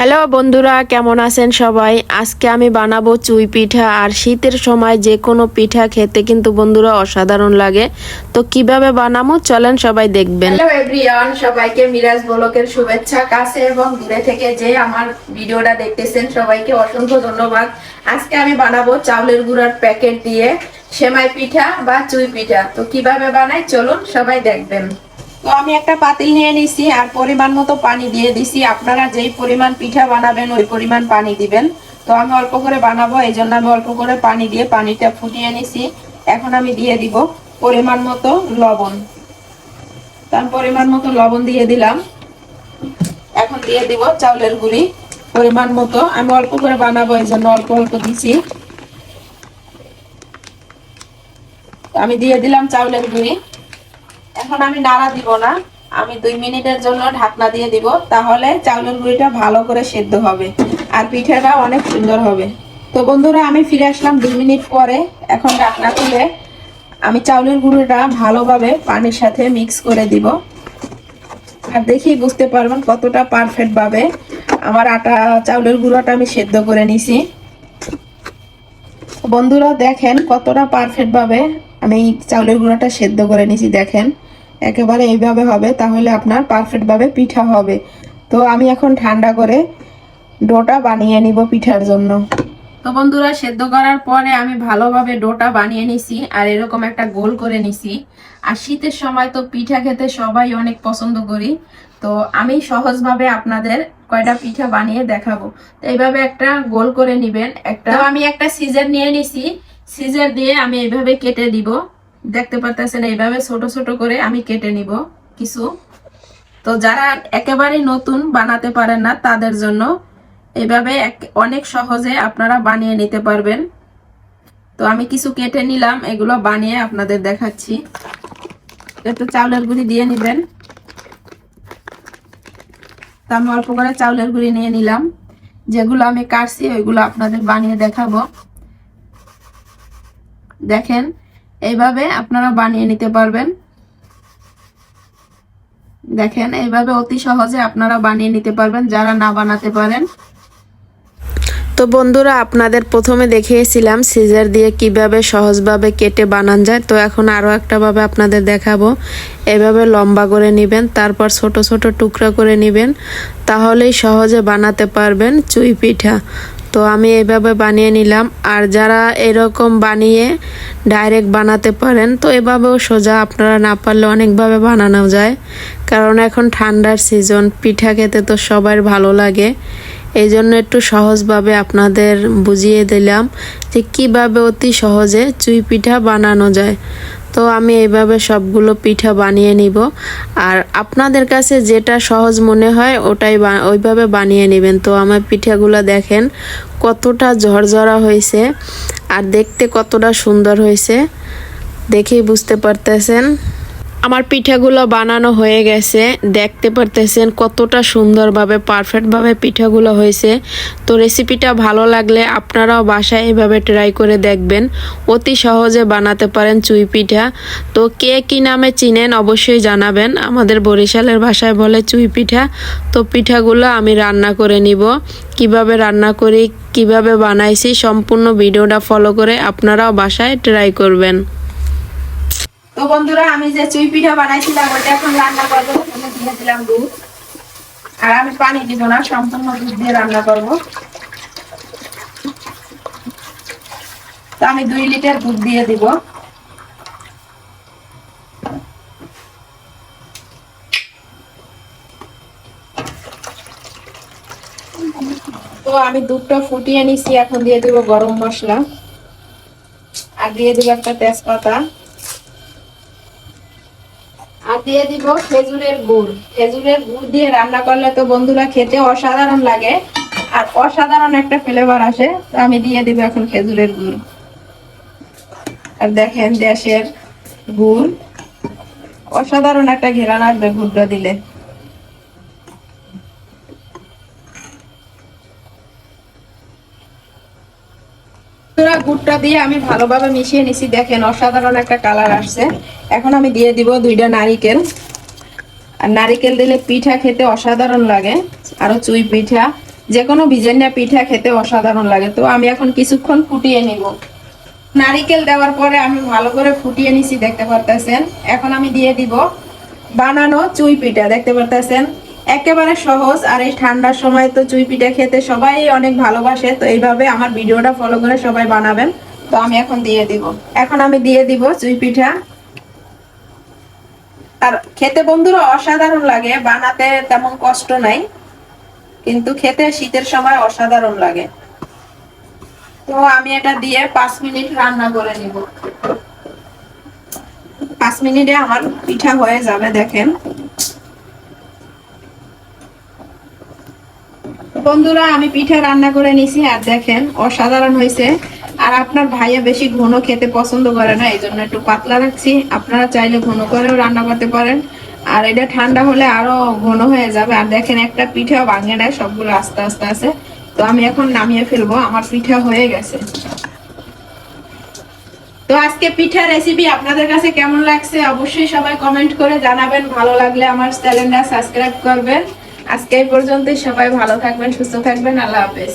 Hello বন্ধুরা, কেমন আছেন সবাই? আজকে আমি বানাবো চুই পিঠা। আর শীতের সময় যে কোনো পিঠা খেতে কিন্তু বন্ধুরা অসাধারণ লাগে। তো কিভাবে বানাবো চলেন সবাই দেখবেন। হ্যালো এভরিওয়ান, সবাইকে মিরাজ ব্লগের শুভেচ্ছা। কাছে এবং দূরে থেকে যে আমার ভিডিওটা দেখতেছেন সবাইকে অসংখ্য ধন্যবাদ। আজকে আমি বানাবো চাউলের গুঁড়ার প্যাকেট দিয়ে সেমাই পিঠা বা চুই পিঠা। তো কিভাবে বানাই চলুন সবাই দেখবেন। তো আমি একটা পাতিল নিয়ে নিছি আর পরিমাণ মতো পানি দিয়ে দিছি। আপনারা যেই পরিমাণ পিঠা বানাবেন ওই পরিমাণ পানি দিবেন। তো আমি অল্প করে বানাবো, এই জন্য আমি অল্প করে পানি দিয়ে পানিটা ফুটিয়ে নিছি। এখন আমি দিয়ে দিব পরিমাণ মতো লবণ। তার পরিমাণ মতো লবণ দিয়ে দিলাম। এখন দিয়ে দিব চাউলের গুঁড়ি পরিমাণ মতো। আমি অল্প করে বানাবো এই জন্য অল্প অল্প দিছি। আমি দিয়ে দিলাম চাউলের গুঁড়ি। এখন আমি নাড়া দিব না, আমি 2 মিনিটের জন্য ঢাকনা দিয়ে দিব, তাহলে চাউলের গুঁড়িটা ভালো করে সেদ্ধ হবে আর পিঠাটা অনেক সুন্দর হবে। তো বন্ধুরা, আমি ফিরে আসলাম 2 মিনিট পরে। এখন ঢাকনা খুলে আমি চাউলের গুঁড়িটা ভালোভাবে পানির সাথে মিক্স করে দিব। আর দেখেই বুঝতে পারবেন কতটা পারফেক্ট ভাবে আমার চাউলের গুঁড়োটা আমি সেদ্ধ করে নিছি। বন্ধুরা দেখেন কতটা পারফেক্ট ভাবে আমি চাউলের গুঁড়োটা সেদ্ধ করে নিছি। দেখেন একেবারে এইভাবে হবে, তাহলে আপনার পারফেক্ট ভাবে পিঠা হবে। তো আমি এখন ঠান্ডা করে ডোটা বানিয়ে নিব পিঠার জন্য। তো বন্ধুরা, সেদ্ধ করার পরে আমি ভালোভাবে ডোটা বানিয়ে নিছি আর এরকম একটা গোল করে নিছি। আর শীতের সময় তো পিঠা খেতে সবাই অনেক পছন্দ করি। তো আমি সহজভাবে আপনাদের কয়টা পিঠা বানিয়ে দেখাবো। তো এইভাবে একটা গোল করে নিবেন। আমি একটা সিজার নিয়ে নিছি, সিজার দিয়ে আমি এইভাবে কেটে দিব। দেখতে পাচ্ছেন এইভাবে ছোট ছোট করে আমি কেটে নিব কিছু। তো যারা একেবারে নতুন বানাতে পারেন না তাদের জন্য এইভাবে অনেক সহজে আপনারা বানিয়ে নিতে পারবেন। তো আমি কিছু কেটে নিলাম, এগুলো বানিয়ে আপনাদের দেখাচ্ছি। একটু চাউলের গুঁড়ি দিয়ে নেবেন। তো আমি অল্প করে চাউলের গুঁড়ি নিয়ে নিলাম। যেগুলো আমি কাটছি ওইগুলো আপনাদের বানিয়ে দেখাবো। দেখেন এইভাবে আপনারা বানিয়ে নিতে পারবেন। দেখেন এইভাবে অতি সহজে আপনারা বানিয়ে নিতে পারবেন যারা না বানাতে পারেন। তো বন্ধুরা, আপনাদের প্রথমে দেখিয়েছিলাম সিজার দিয়ে কিভাবে সহজভাবে কেটে বানান যায়। তো এখন আরও একটা ভাবে আপনাদের দেখাবো। এভাবে লম্বা করে নেবেন, তারপর ছোট ছোট টুকরা করে নেবেন, তাহলেই সহজে বানাতে পারবেন চুই পিঠা। তো আমি এভাবে বানিয়ে নিলাম। আর যারা এরকম বানিয়ে ডাইরেক্ট বানাতে পারেন তো এভাবেও সোজা, আপনারা না পারলে অনেকভাবে বানানো যায়। কারণ এখন ঠান্ডার সিজন, পিঠা খেতে তো সবার ভালো লাগে। এই জন্য একটু সহজভাবে আপনাদের বুঝিয়ে দিলাম যে কিভাবে অতি সহজে চুই পিঠা বানানো যায়। তো আমি এইভাবে সবগুলো পিঠা বানিয়ে নিব। আর আপনাদের কাছে যেটা সহজ মনে হয় ওইভাবে বানিয়ে নেবেন। তো আমার পিঠাগুলো দেখেন কতটা ঝরঝরা হয়েছে আর দেখতে কতটা সুন্দর হয়েছে, দেখেই বুঝতে পারতেছেন। আমার পিঠাগুলো বানানো হয়ে গেছে, দেখতে পারতেছেন কতটা সুন্দরভাবে পারফেক্টভাবে পিঠাগুলো হয়েছে। তো রেসিপিটা ভালো লাগলে আপনারাও বাসায় এভাবে ট্রাই করে দেখবেন। অতি সহজে বানাতে পারেন চুই পিঠা। তো কে কি নামে চিনেন অবশ্যই জানাবেন। আমাদের বরিশালের ভাষায় বলে চুই পিঠা। তো পিঠাগুলো আমি রান্না করে নিব। কিভাবে রান্না করি, কিভাবে বানাইছি, সম্পূর্ণ ভিডিওটা ফলো করে আপনারাও বাসায় ট্রাই করবেন। তো বন্ধুরা, আমি যে চুই পিঠা বানাইছিলাম ওটা এখন রান্না করবো। দিয়ে দিলাম দুধ, আর আমি পানি দিব না, সম্পূর্ণ দুধ দিয়ে রান্না করব। তো আমি 2 লিটার দুধ দিয়ে দিব। তো আমি দুধটা ফুটিয়ে নিছি, এখন দিয়ে দিব গরম মশলা আর দিয়ে দিব একটা তেজপাতা আর দিয়ে দিব খেজুরের গুড়। খেজুরের গুড় দিয়ে রান্না করলে তো বন্ধুরা খেতে অসাধারণ লাগে আর অসাধারণ একটা ফ্লেভার আসে। তো আমি দিয়ে দিব এখন খেজুরের গুড়। আর দেখেন দেশের গুড়, অসাধারণ একটা ঘ্রাণ আসবে গুড়টা দিলে। গুড়টা দিয়ে আমি ভালোভাবে মিশিয়ে নিছি। দেখেন অসাধারণ একটা কালার আসছে। এখন আমি দিয়ে দিব 2টা নারিকেল। আর নারিকেল দিলে পিঠা খেতে অসাধারণ লাগে, আরো চুই পিঠা যে কোনো ভিজেনিয়া পিঠা খেতে অসাধারণ লাগে। তো আমি এখন কিছুক্ষণ ফুটিয়ে নিব। নারিকেল দেওয়ার পরে আমি ভালো করে ফুটিয়ে নিছি, দেখতে পারতেছেন। এখন আমি দিয়ে দিব বানানো চুই পিঠা, দেখতে পারতেছেন একেবারে সহজ। আর এই ঠান্ডার সময় তো চুই পিঠা খেতে সবাই অনেক ভালোবাসে, তো এইভাবে আমার ভিডিওটা ফলো করে সবাই বানাবেন। তো আমি এখন দিয়ে দিব, চুই পিঠা। আর খেতে বন্ধুরা অসাধারণ লাগে, বানাতে তেমন কষ্ট নাই, কিন্তু খেতে শীতের সময় অসাধারণ লাগে। তো আমি এটা দিয়ে 5 মিনিট রান্না করে নিব। 5 মিনিটে আমার পিঠা হয়ে যাবে, দেখেন বন্ধুরা। আমি পিঠা রান্না করে নিছি, আর দেখেন অসাধারণ হয়েছে। আর আপনার ভাইয়া বেশি ঘন খেতে পছন্দ করে না, এই জন্য একটু পাতলা রাখছি। আপনারা চাইলে ঘন করেও রান্না করতে পারেন, আর এটা ঠান্ডা হলে আরো ঘন হয়ে যাবে। আর দেখেন একটা পিঠাও ভাঙে নাই, সবগুলো আস্তে আস্তে আছে। তো আমি এখন নামিয়ে ফেলবো, আমার পিঠা হয়ে গেছে। তো আজকে পিঠা রেসিপি আপনাদের কাছে কেমন লাগছে অবশ্যই সবাই কমেন্ট করে জানাবেন। ভালো লাগলে আমার চ্যানেলটা সাবস্ক্রাইব করবেন। আজকে এই পর্যন্তই, সবাই ভালো থাকবেন, সুস্থ থাকবেন, আল্লাহ হাফেজ।